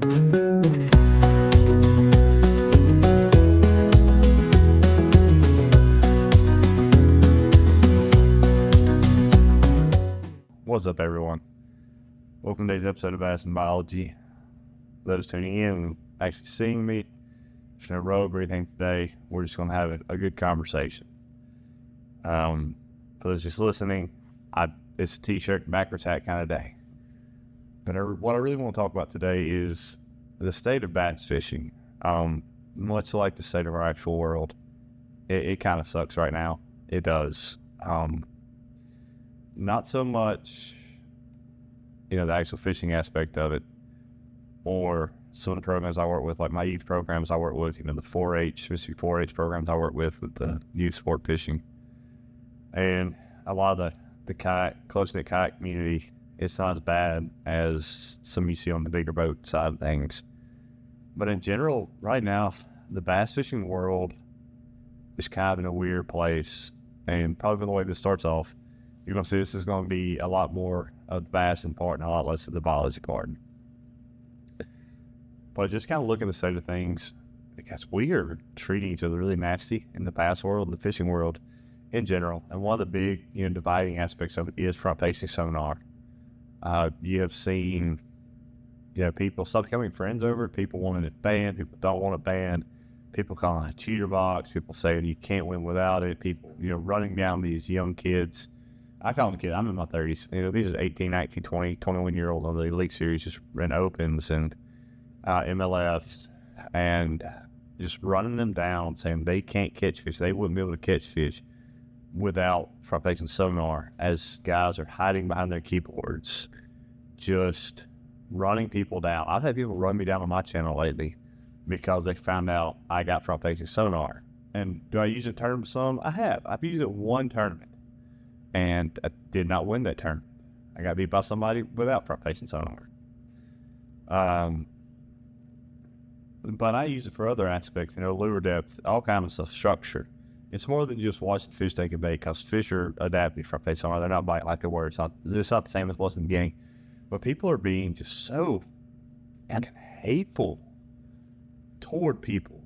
What's up, everyone? Welcome to today's episode of Bassin Biology. Those tuning in and actually seeing me, there's no road or anything today. We're just going to have a good conversation. For those just listening, it's a t-shirt backwards hat kind of day. But what I really want to talk about today is the state of bass fishing. Much like the state of our actual world, it kind of sucks right now. It does. Not so much, the actual fishing aspect of it, or some of the programs I work with, like my youth programs I work with, the 4-H, Mississippi 4-H programs I work with the youth sport fishing. And a lot of the kayak, close-knit kayak community, it's not as bad as some you see on the bigger boat side of things. But in general, right now, the bass fishing world is kind of in a weird place. And probably from the way this starts off, you're going to see this is going to be a lot more of the Bassin part and a lot less of the biology part. But just kind of look at the state of things, because we are treating each other really nasty in the bass world and the fishing world in general. And one of the big, dividing aspects of it is front-facing sonar. You have seen, people stop becoming friends over it, people wanting it banned, people don't want it banned, people calling it a cheater box, people saying you can't win without it, people, running down these young kids. I call them kids. I'm in my 30s. These are 18, 19, 20, 21-year-old on the Elite Series, just in opens and MLFs, and just running them down, saying they can't catch fish. They wouldn't be able to catch fish without front-facing sonar, as guys are hiding behind their keyboards, just running people down. I've had people run me down on my channel lately because they found out I got front-facing sonar. And do I use it tournament some? I have. I've used it one tournament. And I did not win that tournament. I got beat by somebody without front-facing sonar. But I use it for other aspects, lure depth, all kinds of stuff, structure. It's more than just watching fish take a bait, because fish are adapting front-facing sonar. They're not biting like they were. It's not the same as it was in the beginning. But people are being just so hateful toward people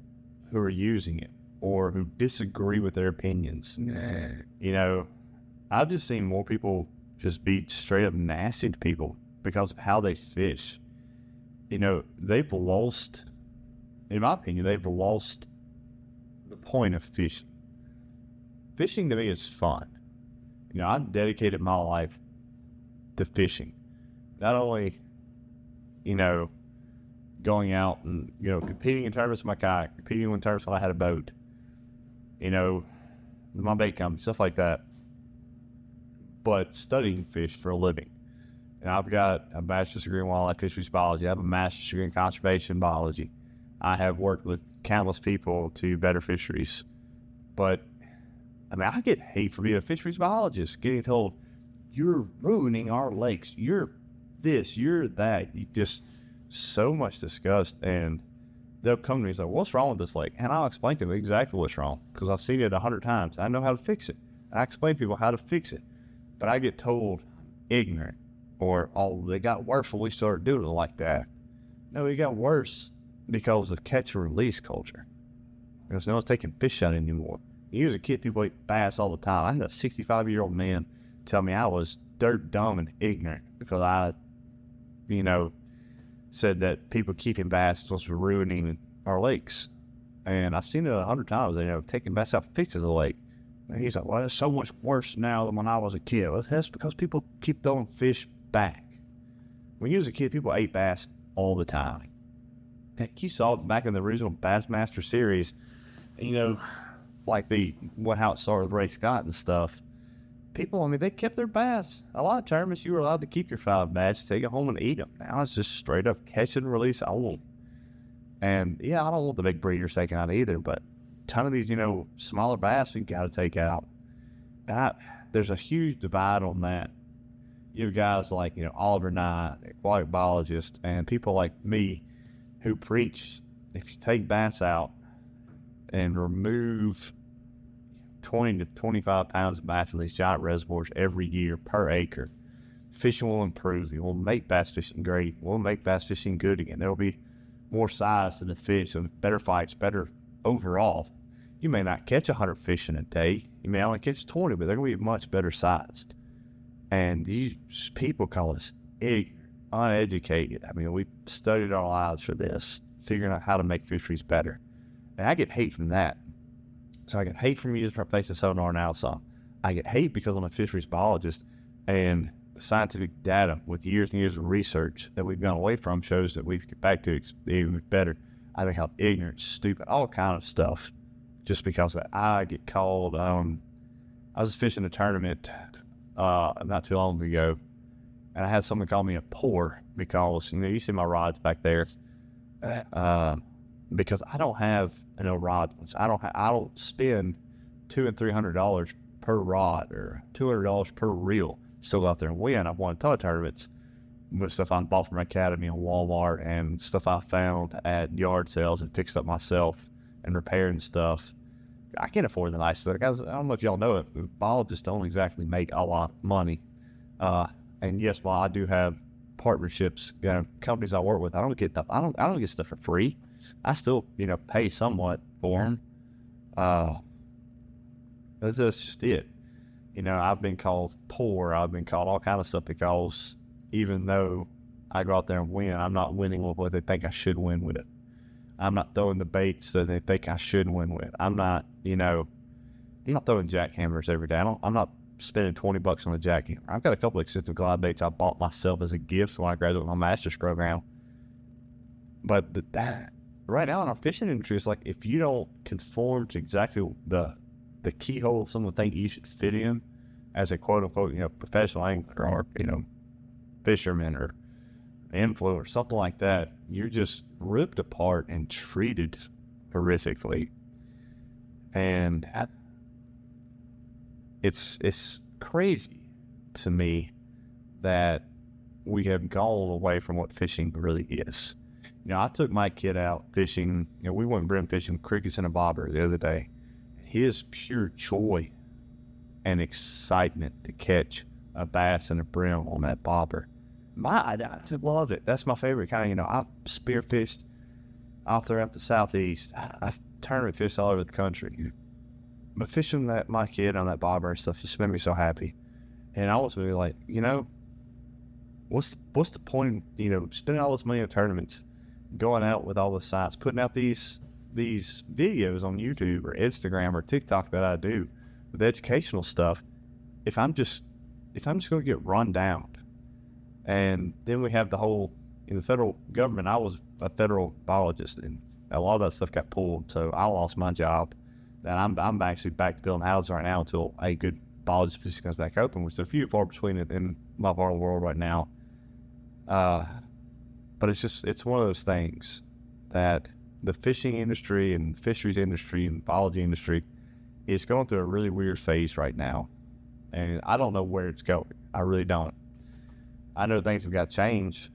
who are using it or who disagree with their opinions. I've just seen more people just be straight up nasty to people because of how they fish. They've lost, in my opinion, they've lost the point of fishing. Fishing to me is fun. I've dedicated my life to fishing. Not only, going out and, competing in tournaments with my kayak, competing in tournaments when I had a boat, with my bait company, stuff like that. But studying fish for a living. And I've got a master's degree in wildlife fisheries biology. I have a master's degree in conservation biology. I have worked with countless people to better fisheries. But, I get hate for being a fisheries biologist, getting told, you're ruining our lakes. You're this, you're that. You just, so much disgust. And they'll come to me and say, what's wrong with this lake? And I'll explain to them exactly what's wrong, because I've seen it 100 times. I know how to fix it. I explain to people how to fix it. But I get told ignorant, or, they got worse when we started doing it like that. No, it got worse because of catch and release culture. Because no one's taking fish out anymore. You as a kid, people eat bass all the time. I had a 65-year-old man tell me I was dirt dumb and ignorant because I, said that people keeping bass was ruining our lakes. And I've seen it 100 times, taking bass out fixing the lake. And he's like, well, it's so much worse now than when I was a kid. Well, that's because people keep throwing fish back. When you was a kid, people ate bass all the time. Heck, you saw it back in the original Bassmaster series, like how it started with Ray Scott and stuff. People, they kept their bass. A lot of tournaments, you were allowed to keep your 5 bass, take it home and eat them. Now it's just straight up catch and release only. And yeah, I don't want the big breeders taken out either, but ton of these, smaller bass we got to take out. There's a huge divide on that. You have guys like, Oliver Nye, aquatic biologist, and people like me who preach if you take bass out and remove 20 to 25 pounds of bass from these giant reservoirs every year per acre, fishing will improve. We'll make bass fishing great. We'll make bass fishing good again. There will be more size to the fish and better fights, better overall. You may not catch 100 fish in a day. You may only catch 20, but they're going to be much better sized. And these people call us ignorant, uneducated. I mean, we studied our lives for this, figuring out how to make fisheries better. And I get hate from that. So I get hate from using front-facing sonar now some. I get hate because I'm a fisheries biologist, and the scientific data with years and years of research that we've gone away from shows that we've get back to even better. I think how ignorant, stupid, all kind of stuff, just because of that. I get called. I was fishing a tournament not too long ago, and I had someone call me a poor because, you see my rods back there, because I don't have rods. I don't spend $200 and $300 per rod or $200 per reel. Still go out there and win. I've won a ton of tournaments with stuff I bought from my academy and Walmart and stuff I found at yard sales and fixed up myself and repairing stuff. I can't afford the nice stuff. Guys, I don't know if y'all know it, biologists don't exactly make a lot of money. And yes, while I do have partnerships, companies I work with, I don't get stuff for free. I still, pay somewhat for them. That's just it. I've been called poor. I've been called all kind of stuff because even though I go out there and win, I'm not winning with what they think I should win with. I'm not throwing the baits that they think I should win with. I'm not throwing jackhammers every day. I'm not spending $20 on a jackhammer. I've got a couple of expensive glide baits I bought myself as a gift when I graduated my master's program. But that right now in our fishing industry, it's like if you don't conform to exactly the keyhole of someone think you should fit in as a quote unquote, professional angler or, fisherman or influencer or something like that, you're just ripped apart and treated horrifically. And it's crazy to me that we have gone away from what fishing really is. I took my kid out fishing. We went brim fishing with crickets and a bobber the other day. His pure joy and excitement to catch a bass and a brim on that bobber. I just love it. That's my favorite kind of, I've spearfished out there at the southeast. I've tournament fished all over the country. But fishing my kid on that bobber and stuff just made me so happy. And I was really like, what's the point, spending all this money on tournaments, going out with all the sites, putting out these videos on YouTube or Instagram or TikTok that I do with educational stuff, if I'm just going to get run down. And then we have the whole, in the federal government, I was a federal biologist, and a lot of that stuff got pulled, so I lost my job. And I'm actually back to building houses right now until a good biologist position comes back open, which is a few far between in my part of the world right now. But it's one of those things that the fishing industry and fisheries industry and biology industry is going through a really weird phase right now. And I don't know where it's going. I really don't. I know things have got to change.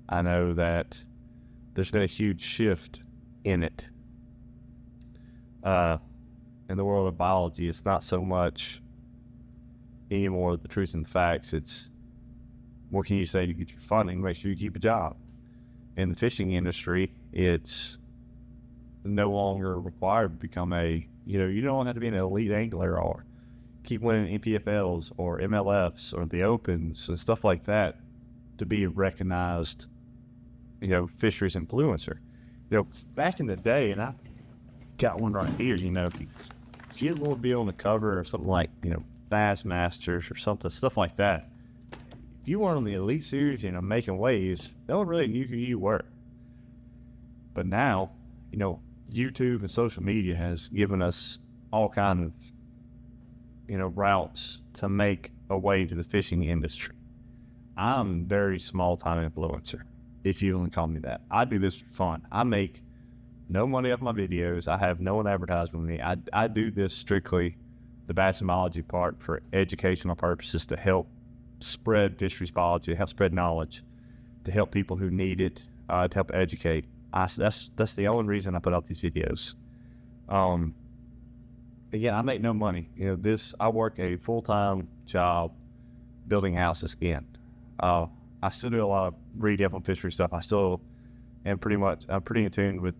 I know that there's been a huge shift in it. In the world of biology, it's not so much anymore the truth and the facts. It's what can you say to get your funding, make sure you keep a job. In the fishing industry, it's no longer required to become you don't have to be an elite angler or keep winning NPFLs or MLFs or the Opens and stuff like that to be a recognized, fisheries influencer. Back in the day, and I got one right here, if you want to be on the cover of something like, Bass Masters or something, stuff like that, if you weren't on the Elite Series, making waves, no one really knew who you were. But now, YouTube and social media has given us all kind of, routes to make a way to the fishing industry. I'm a very small-time influencer, if you want to call me that. I do this for fun. I make no money off my videos. I have no one advertising with me. I do this strictly, the Bassin biology part, for educational purposes to help spread fisheries biology, to help spread knowledge, to help people who need it, to help educate. That's the only reason I put out these videos. Again, I make no money. I work a full-time job building houses again. I still do a lot of reading up on fishery stuff. I still am I'm pretty in tune with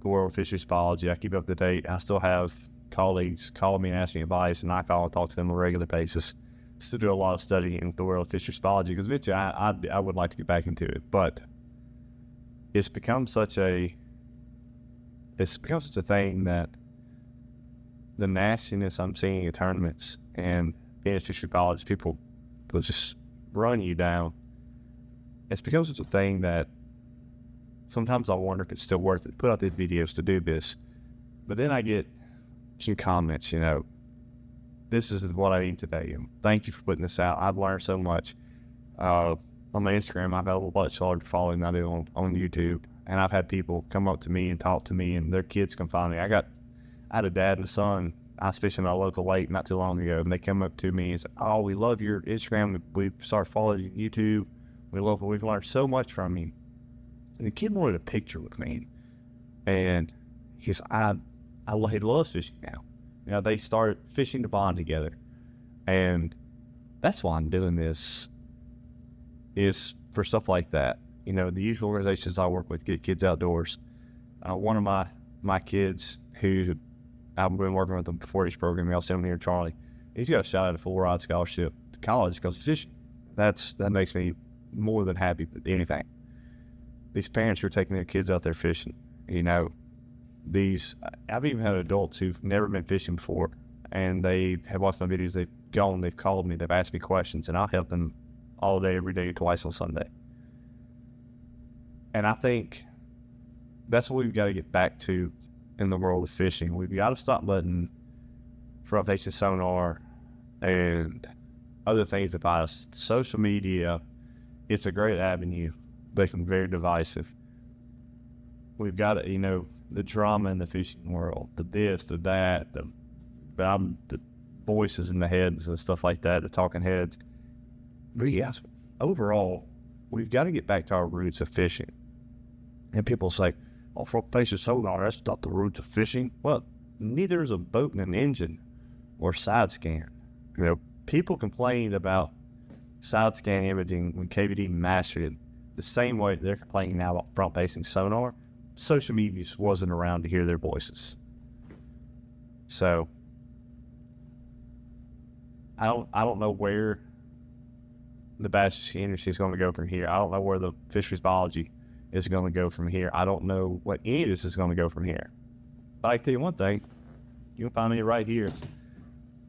the world of fisheries biology. I keep up to date. I still have colleagues call me and ask me advice, and I call and talk to them on a regular basis. Still do a lot of studying in the world of fisheries biology because eventually I would like to get back into it. But it's become such a thing that the nastiness I'm seeing in tournaments and in fisheries biology, people will just run you down. It's become such a thing that sometimes I wonder if it's still worth it to put out these videos to do this. But then I get a few comments, this is what I need today. Thank you for putting this out. I've learned so much. On my Instagram, I've had a much larger following than I do on YouTube. And I've had people come up to me and talk to me, and their kids come find me. I had a dad and a son. I was fishing at a local lake not too long ago, and they come up to me and say, "Oh, we love your Instagram. We started following you YouTube. We've learned so much from you." And the kid wanted a picture with me, and he loves fishing now. They started fishing to bond together, and that's why I'm doing this. Is for stuff like that. The usual organizations I work with get kids outdoors. One of my kids who I've been working with him before each program, I'll send him here, Charlie. He's got a shot at a full ride scholarship to college because fishing. That makes me more than happy with anything. These parents are taking their kids out there fishing. I've even had adults who've never been fishing before, and they have watched my videos. They've called me, they've asked me questions, and I'll help them all day, every day, twice on Sunday. And I think that's what we've got to get back to in the world of fishing. We've got to stop letting front-facing sonar and other things divide us. Social media, it's a great avenue, but it can be very divisive. We've got to, the drama in the fishing world, the this, the that, the voices in the heads and stuff like that, the talking heads. But yes, overall, we've got to get back to our roots of fishing. And people say, "Oh, front-facing sonar, that's not the roots of fishing." Well, neither is a boat and an engine or side scan. People complained about side scan imaging when KVD mastered it the same way they're complaining now about front-facing sonar. Social media just wasn't around to hear their voices. So I don't know where the bass industry is going to go from here. I don't know where the fisheries biology is going to go from here. I don't know what any of this is going to go from here. But I can tell you one thing. You can find me right here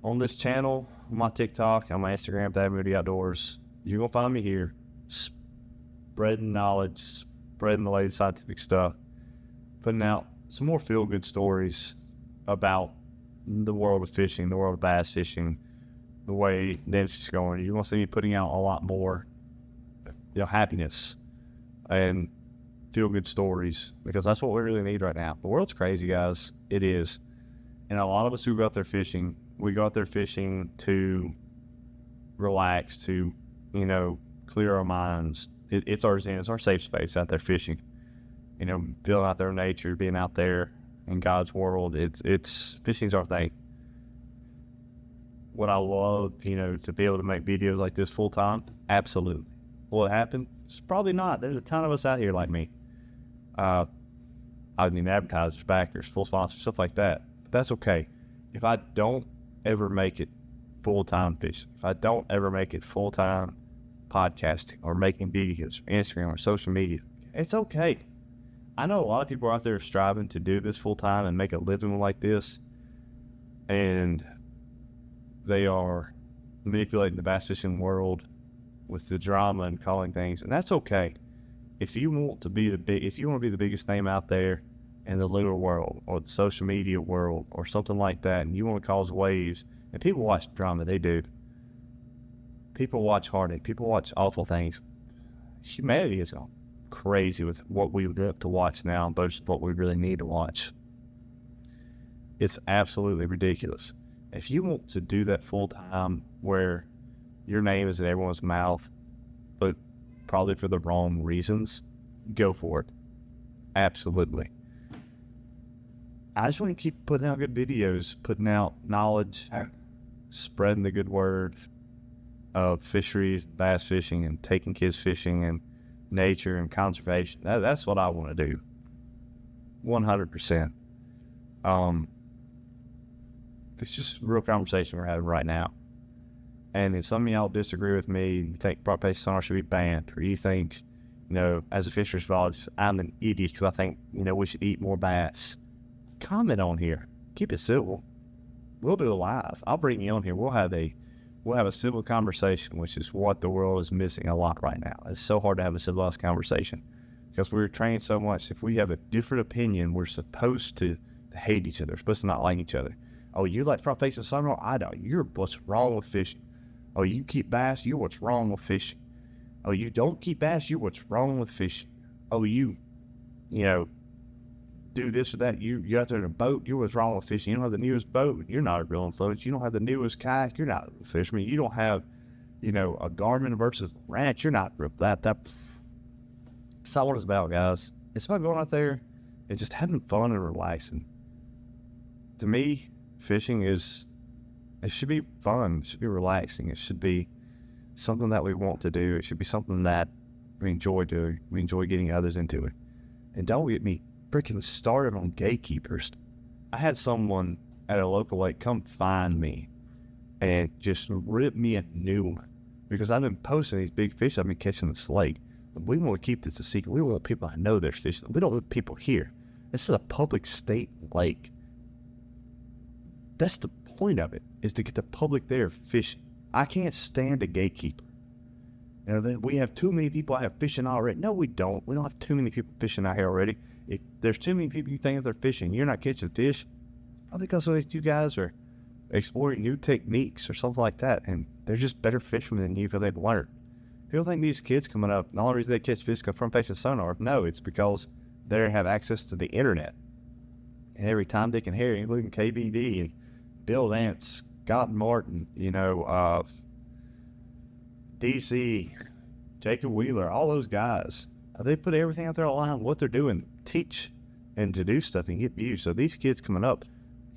on this channel, on my TikTok, on my Instagram, That Moody Outdoors. You're going to find me here spreading knowledge, spreading the latest scientific stuff, putting out some more feel-good stories about the world of fishing, the world of bass fishing, the way the industry's going. You're going to see me putting out a lot more happiness and feel-good stories, because that's what we really need right now. The world's crazy, guys. It is. And a lot of us who go out there fishing, we go out there fishing to relax, to, clear our minds. It's our safe space out there fishing. Being out there in nature, being out there in God's world. It's fishing's our thing. Would I love, to be able to make videos like this full time? Absolutely. Will it happen? It's probably not. There's a ton of us out here like me. I mean, advertisers, backers, full sponsors, stuff like that. But that's okay. If I don't ever make it full-time fishing, if I don't ever make it full-time podcasting or making videos, Instagram or social media, it's okay. I know a lot of people out there striving to do this full-time and make a living like this, and they are manipulating the bass fishing world with the drama and calling things, and that's okay. If you want to be the biggest name out there in the lure world or the social media world or something like that, and you want to cause waves, and people watch drama, they do. People watch heartache. People watch awful things. Humanity has gone crazy with what we get to watch now versus what we really need to watch. It's absolutely ridiculous. If you want to do that full time where your name is in everyone's mouth, but probably for the wrong reasons, go for it. Absolutely. I just want to keep putting out good videos, putting out knowledge, spreading the good word, of fisheries, bass fishing, and taking kids fishing and nature and conservation. That's what I want to do. 100%. It's just a real conversation we're having right now. And if some of y'all disagree with me, you think prop fishing sonar should be banned, or you think, as a fisheries biologist, I'm an idiot because I think, we should eat more bass, comment on here. Keep it civil. We'll do a live. I'll bring you on here. We'll have a civil conversation, which is what the world is missing a lot right now. It's so hard to have a civilized conversation because we're trained so much. If we have a different opinion, we're supposed to hate each other. We're supposed to not like each other. Oh, you like front facing sonar? I don't. You're what's wrong with fishing. Oh, you keep bass? You're what's wrong with fishing. Oh, you don't keep bass? You're what's wrong with fishing. Oh, you do this or that. You out there in a boat? You're what's wrong with fishing. You don't have the newest boat. You're not a real influence. You don't have the newest kayak. You're not a fisherman. You don't have, a Garmin versus ranch. You're not that. That's not what it's about, guys. It's about going out there and just having fun and relaxing. To me, fishing it should be fun. It should be relaxing. It should be something that we want to do. It should be something that we enjoy doing. We enjoy getting others into it. And don't get me freaking started on gatekeepers. I had someone at a local lake come find me and just rip me a new one because I've been posting these big fish I've been catching this lake. But we want to keep this a secret. We want people to know there's fishing. We don't want people here. This is a public state lake. That's the point of it, is to get the public there fishing. I can't stand a gatekeeper. We have too many people out here fishing already. No, we don't. We don't have too many people fishing out here already. If there's too many people you think if they're fishing, you're not catching fish, probably because you guys are exploring new techniques or something like that, and they're just better fishermen than you because they've learned. People think these kids coming up, the only reason they catch fish from facing sonar. No, it's because they have access to the internet. And every time Dick and Harry, including KBD and Bill Lance, Scott Martin, DC, Jacob Wheeler, all those guys, they put everything out there online, what they're doing, teach and to do stuff and get views. So these kids coming up,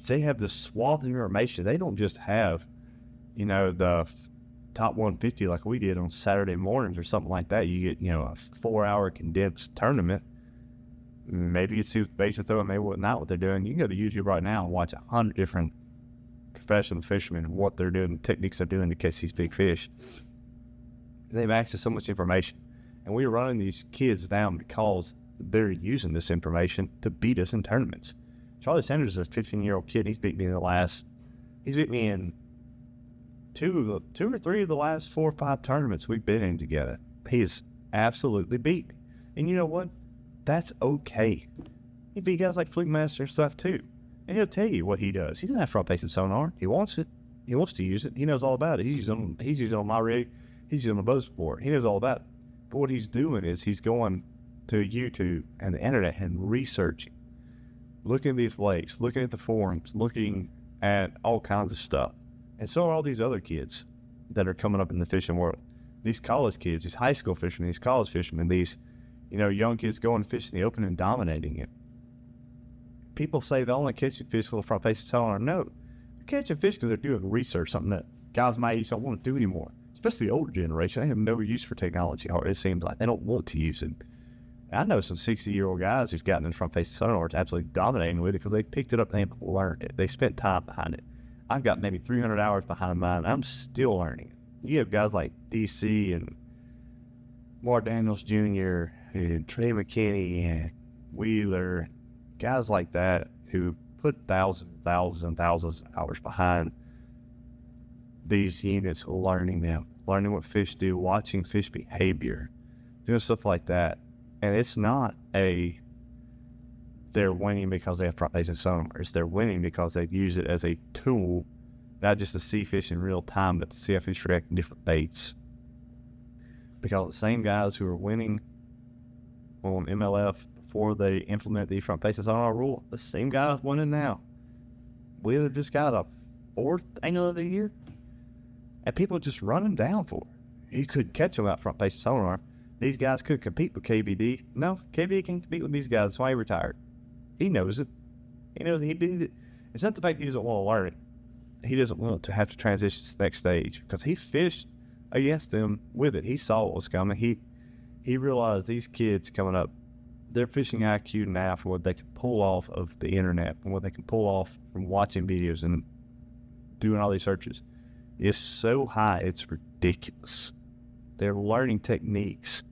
they have this swath of information. They don't just have, the top 150 like we did on Saturday mornings or something like that. You get, a 4-hour condensed tournament. Maybe you see basic throwing, maybe not what they're doing. You can go to YouTube right now and watch 100 different professional fishermen and what they're doing, the techniques they're doing to catch these big fish. They have access to so much information. And we're running these kids down because they're using this information to beat us in tournaments. Charlie Sanders is a 15-year-old kid. He's beat me in two or three of the last 4 or 5 tournaments we've been in together. He's absolutely beat me. And you know what? That's okay. He beat guys like Fleet Master and stuff too. And he'll tell you what he does. He doesn't have front facing sonar. He wants it. He wants to use it. He knows all about it. He's using it on my rig. He's using a boat sport. He knows all about it. But what he's doing is he's going to YouTube and the internet and researching, looking at these lakes, looking at the forums, looking at all kinds of stuff. And so are all these other kids that are coming up in the fishing world. These college kids, these high school fishermen, these college fishermen, these, young kids going fishing the open and dominating it. People say they're only catching fish with front facing sonar. No, they're catching fish because they're doing research, something that guys my age don't want to do anymore. Especially the older generation, they have no use for technology. Or it seems like they don't want to use it. I know some 60-year-old guys who've gotten in front facing sonar absolutely dominating with it because they picked it up and they learned it. They spent time behind it. I've got maybe 300 hours behind mine. I'm still learning it. You have guys like DC and Mark Daniels Jr. and Trey McKinney and Wheeler, guys like that who put thousands of hours behind these units, learning them, learning what fish do, watching fish behavior, doing stuff like that. And it's not they're winning because they have front facing sonar. They're winning because they've used it as a tool, not just to see fish in real time, but to see how fish react in different baits. Because the same guys who are winning on MLF before they implement the front facing sonar rule, the same guys winning now. Wheeler just got a 4th angle of the year, and people just running down for it. You could catch them out front facing sonar. These guys could compete with KBD. No, KBD can't compete with these guys. That's why he retired. He knows it. He knows he did it. It's not the fact he doesn't want to learn it. He doesn't want to have to transition to the next stage because he fished against them with it. He saw what was coming. He realized these kids coming up, their fishing IQ now for what they can pull off of the internet and what they can pull off from watching videos and doing all these searches is so high, it's ridiculous. They're learning techniques.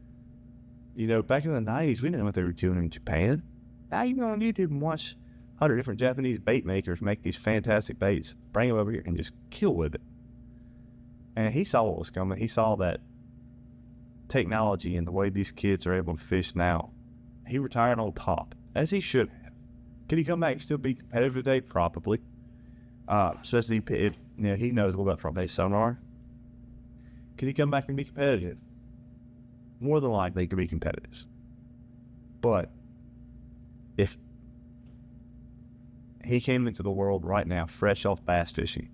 Back in the 90s, we didn't know what they were doing in Japan. Now you go on YouTube and watch 100 different Japanese bait makers make these fantastic baits, bring them over here and just kill with it. And he saw what was coming. He saw that technology and the way these kids are able to fish now. He retired on top, as he should have. Could he come back and still be competitive today? Probably. Especially if he knows a little about front-face sonar. Could he come back and be competitive? More than likely, he could be competitive. But if he came into the world right now, fresh off bass fishing,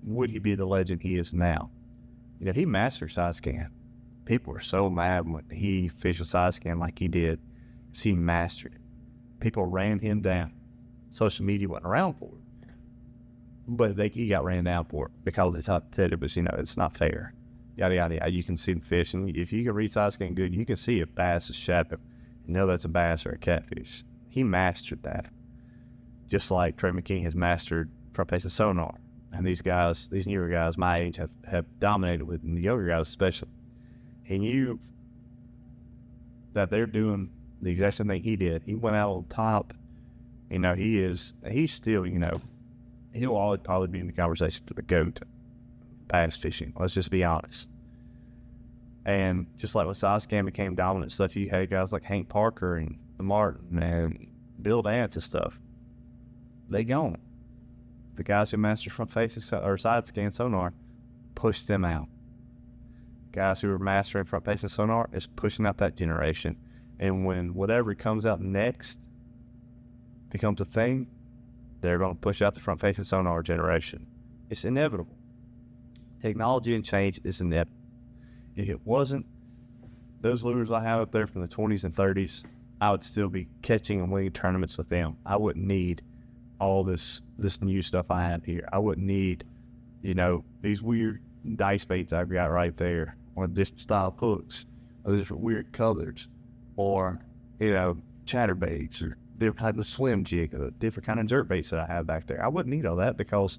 would he be the legend he is now? He mastered side scan. People were so mad when he fished a side scan like he did. He mastered it. People ran him down. Social media wasn't around for it. But he got ran down for it because it's hypothetical, but it's not fair. Yada, yada, yada. You can see the fish, and if you can read side scan good, you can see if bass is shadow. That's a bass or a catfish. He mastered that. Just like Trey McKinney has mastered front-facing sonar. And these newer guys my age have dominated with, and the younger guys especially. He knew that they're doing the exact same thing he did. He went out on top. He's still, he'll always probably be in the conversation for the GOAT bass fishing. Let's just be honest. And just like when side scan became dominant stuff, you had guys like Hank Parker and Martin and Bill Dance and stuff. They gone. The guys who mastered front-facing or side scan sonar pushed them out. Guys who are mastering front-facing sonar is pushing out that generation. And when whatever comes out next becomes a thing, they're going to push out the front-facing sonar generation. It's inevitable. Technology and change is inevitable. If it wasn't, those lures I have up there from the 20s and 30s, I would still be catching and winning tournaments with them. I wouldn't need all this new stuff I have here. I wouldn't need, these weird dice baits I've got right there, or different style hooks, or different weird colors, or, chatterbaits, or different type of swim jig, or different kind of jerk baits that I have back there. I wouldn't need all that because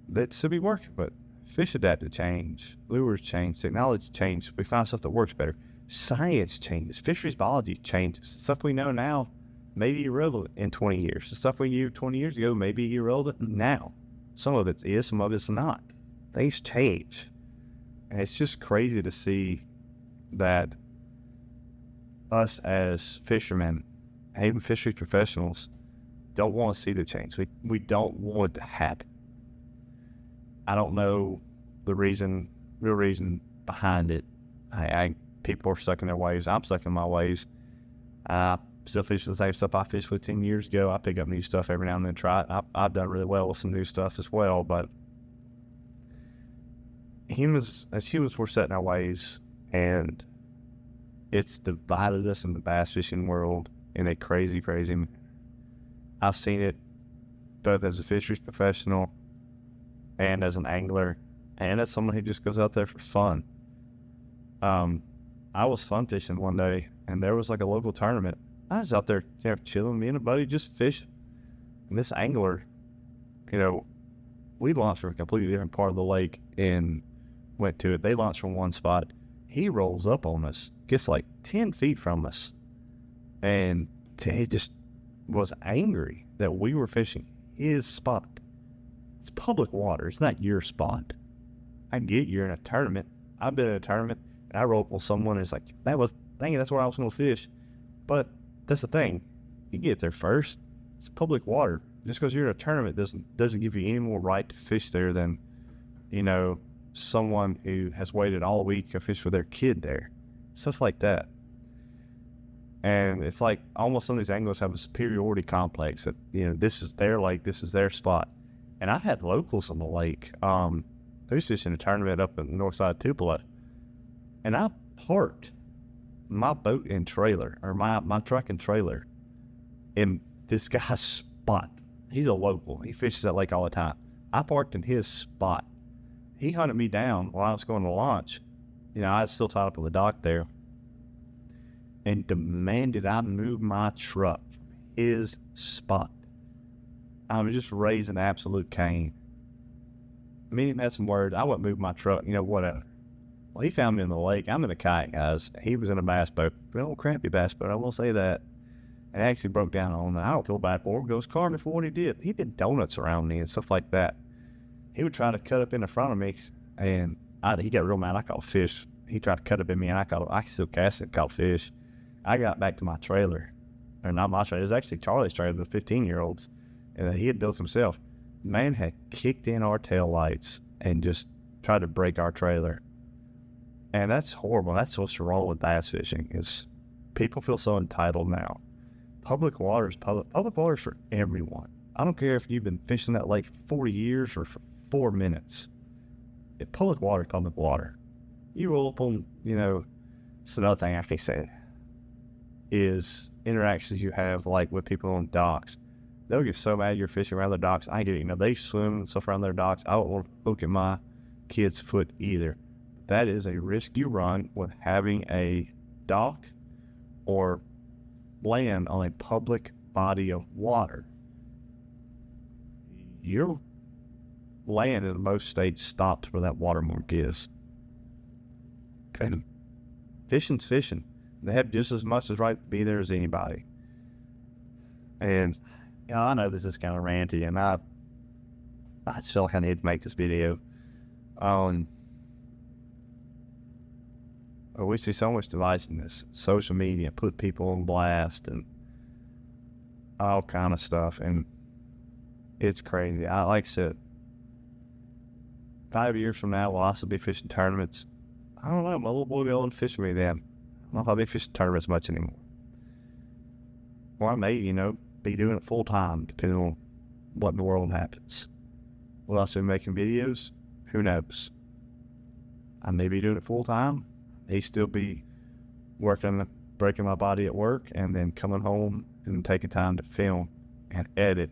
they'd still be working, but fish adapt to change, lures change, technology change. We find stuff that works better. Science changes, fisheries biology changes. Stuff we know now may be irrelevant in 20 years. The stuff we knew 20 years ago may be irrelevant now. Some of it is, some of it's not. Things change. And it's just crazy to see that us as fishermen, even fisheries professionals, don't want to see the change. We don't want it to happen. I don't know the real reason behind it. People are stuck in their ways. I'm stuck in my ways. Still fish the same stuff I fished with 10 years ago. I pick up new stuff every now and then, try it. I've done really well with some new stuff as well, but as humans, we're set in our ways, and it's divided us in the bass fishing world in a crazy, crazy manner. I've seen it both as a fisheries professional and as an angler and as someone who just goes out there for fun. I was fun fishing one day, and there was like a local tournament. I was out there chilling, me and a buddy just fishing. And this angler, we launched from a completely different part of the lake and went to it. They launched from one spot. He rolls up on us, gets like 10 feet from us, and he just was angry that we were fishing his spot. It's public water. It's not your spot. I get you're in a tournament. I've been in a tournament, and I roll up on someone, and it's like, dang it, that's where I was going to fish. But that's the thing. You get there first. It's public water. Just because you're in a tournament doesn't give you any more right to fish there than, someone who has waited all week to fish with their kid there. Stuff like that. And it's like almost some of these anglers have a superiority complex that, this is their lake, this is their spot. And I had locals on the lake. Who's fishing a tournament up in the north side of Tupelo. And I parked my boat and trailer, or my truck and trailer, in this guy's spot. He's a local. He fishes that lake all the time. I parked in his spot. he hunted me down while I was going to launch. I was still tied up on the dock there, and demanded I move my truck from his spot. I was just raising absolute Cain. Me and him had some words. I wouldn't move my truck, whatever. Well, he found me in the lake. I'm in a kayak, guys. He was in a bass boat. An old crappy bass boat, I will say that. And I actually broke down on that. I don't feel bad for him. Goes carving for what he did. He did donuts around me and stuff like that. He would try to cut up in the front of me, and he got real mad. I caught fish. He tried to cut up in me, and I still cast it, caught fish. I got back to my trailer. Or not my trailer. It was actually Charlie's trailer, the 15-year-olds. And he had built himself. Man had kicked in our tail lights and just tried to break our trailer. And that's horrible. That's what's wrong with bass fishing, is people feel so entitled now. Public water is public. Public water is for everyone. I don't care if you've been fishing that lake for 40 years or for 4 minutes. If public water is public water. You roll up on, it's another thing I can say, is interactions you have like with people on docks. They'll get so mad you're fishing around their docks. I get it. They swim and stuff around their docks. I don't want to look at my kid's foot either. That is a risk you run with having a dock or land on a public body of water. Your land in most states stops where that watermark is. Okay. Fishing's fishing. They have just as much as right to be there as anybody. And I know this is kind of ranty, and I just feel like I need to make this video on. We see so much divisiveness, social media, put people on blast, and all kind of stuff, and it's crazy. Like I said, 5 years from now, will I still be fishing tournaments? I don't know. My little boy will be able to fish with me then. I don't know if I'll be fishing tournaments much anymore. Or I may, be doing it full time, depending on what in the world happens. Will I still be making videos? Who knows? I may be doing it full time. May still be working, breaking my body at work, and then coming home and taking time to film and edit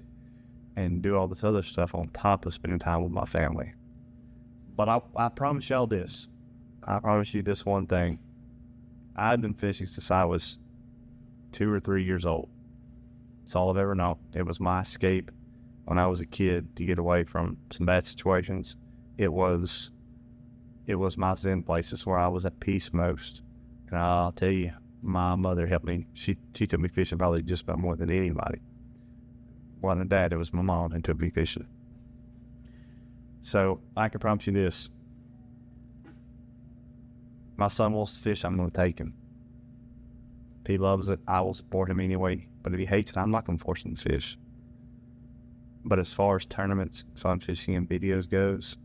and do all this other stuff on top of spending time with my family. But I promise y'all this. I promise you this one thing. I've been fishing since I was 2 or 3 years old. It's all I've ever known. It was my escape when I was a kid to get away from some bad situations. It was my zen places where I was at peace most. And I'll tell you, my mother helped me. She took me fishing probably just about more than anybody. More than Dad, it was my mom who took me fishing. So I can promise you this. My son wants to fish, I'm going to take him. If he loves it, I will support him anyway. But if he hates it, I'm not going to force him to fish. But as far as tournaments, fun fishing, and videos goes,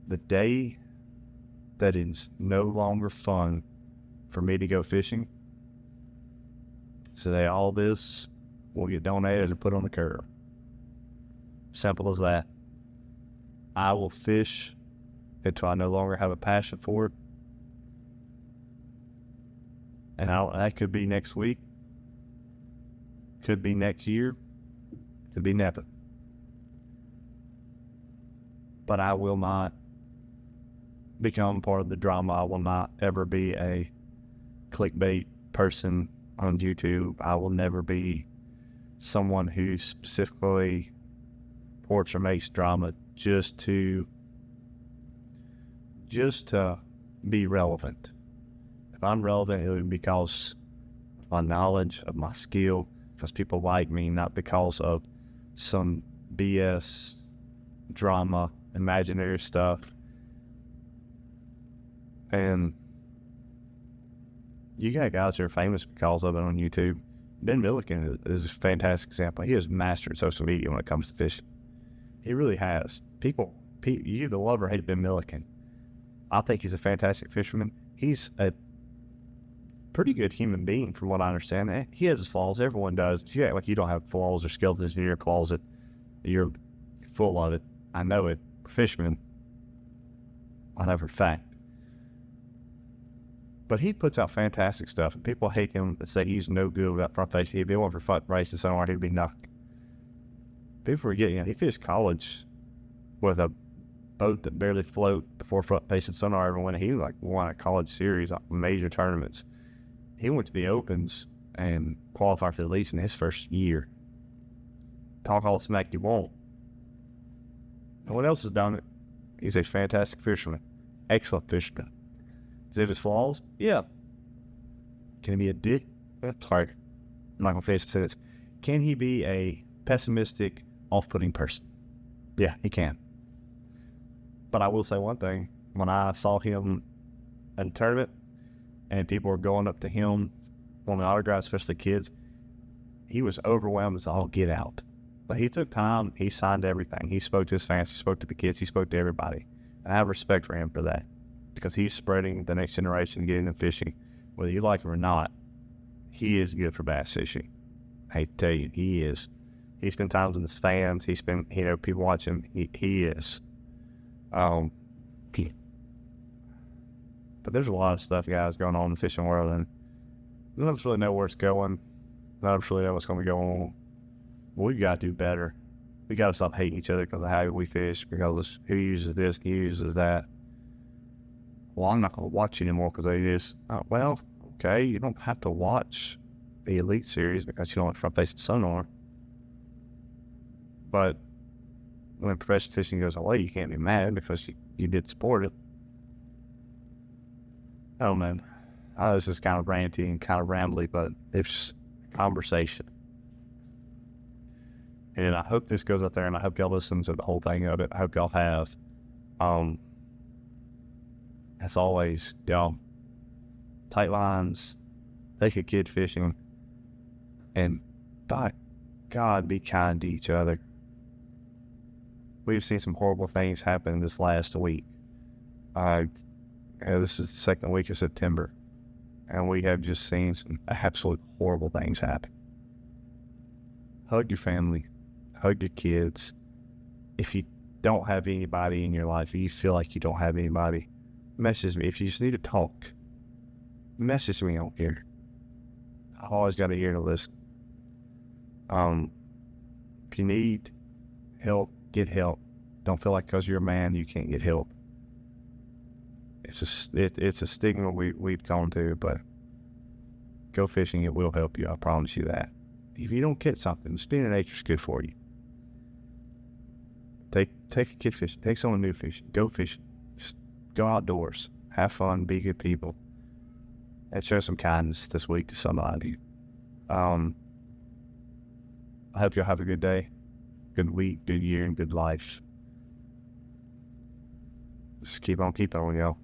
the day that it's no longer fun for me to go fishing, so that all this will get donated and put on the curb. Simple as that. I will fish until I no longer have a passion for it. And that could be next week, could be next year, could be never. But I will not become part of the drama. I will not ever be a clickbait person on YouTube. I will never be someone who specifically reports or makes drama just to be relevant. If I'm relevant, it would be because of my knowledge, of my skill, because people like me, not because of some BS drama, imaginary stuff. And you got guys who are famous because of it on YouTube. Ben Milliken is a fantastic example. He has mastered social media when it comes to fishing. He really has. You either love or hate Ben Milliken. I think he's a fantastic fisherman. He's a pretty good human being from what I understand. He has his flaws. Everyone does. If you act like you don't have flaws or skeletons in your closet, you're full of it. I know it. Fisherman, I know for a fact. But he puts out fantastic stuff, and people hate him and say he's no good without front facing. If he went for front racing somewhere, he'd be nothing. People forget, he finished college with a boat that barely float before front-facing sonar ever went. He like won a college series, major tournaments. He went to the Opens and qualified for the least in his first year. Talk all the smack you want. No one else has done it. He's a fantastic fisherman. Excellent fisherman. Is it his flaws? Yeah. Can he be a dick? Sorry, I'm not going to finish the sentence. Can he be a pessimistic, off-putting person? Yeah, he can. But I will say one thing. When I saw him in a tournament and people were going up to him on the autographs, especially kids, he was overwhelmed as all get out. But he took time. He signed everything. He spoke to his fans. He spoke to the kids. He spoke to everybody. And I have respect for him for that, because he's spreading the next generation, getting them fishing. Whether you like him or not, he is good for bass fishing. I hate to tell you, he is. He spent time with his fans. He spent, people watch him. He is. But there's a lot of stuff, guys, going on in the fishing world, and none of us really know where it's going. None of us really know what's going to go on. We've got to do better. We got to stop hating each other because of how we fish, because who uses this, who uses that. Well, I'm not going to watch anymore because of this. Oh, well, okay, you don't have to watch the Elite Series because you don't want front-facing sonar. But when professional fishing goes away, you can't be mad because you did support it. Oh, man. I was just kind of ranty and kind of rambly, but it's conversation. And I hope this goes out there, and I hope y'all listen to the whole thing of it. I hope y'all have. As always, y'all, tight lines, take a kid fishing, and by God, be kind to each other. We've seen some horrible things happen this last week. This is the second week of September, and we have just seen some absolute horrible things happen. Hug your family. Hug your kids. If you don't have anybody in your life, or you feel like you don't have anybody, message me. If you just need to talk, message me on here. I always got an ear to listen. If you need help, get help. Don't feel like because you're a man you can't get help. It's a stigma we've gone to, but go fishing. It will help you. I promise you that. If you don't get something, being in nature is good for you. Take a kid fishing. Take someone new fishing. Go fishing. Just go outdoors. Have fun. Be good people. And show some kindness this week to somebody. I hope y'all have a good day, good week, good year, and good life. Just keep on keeping on, y'all.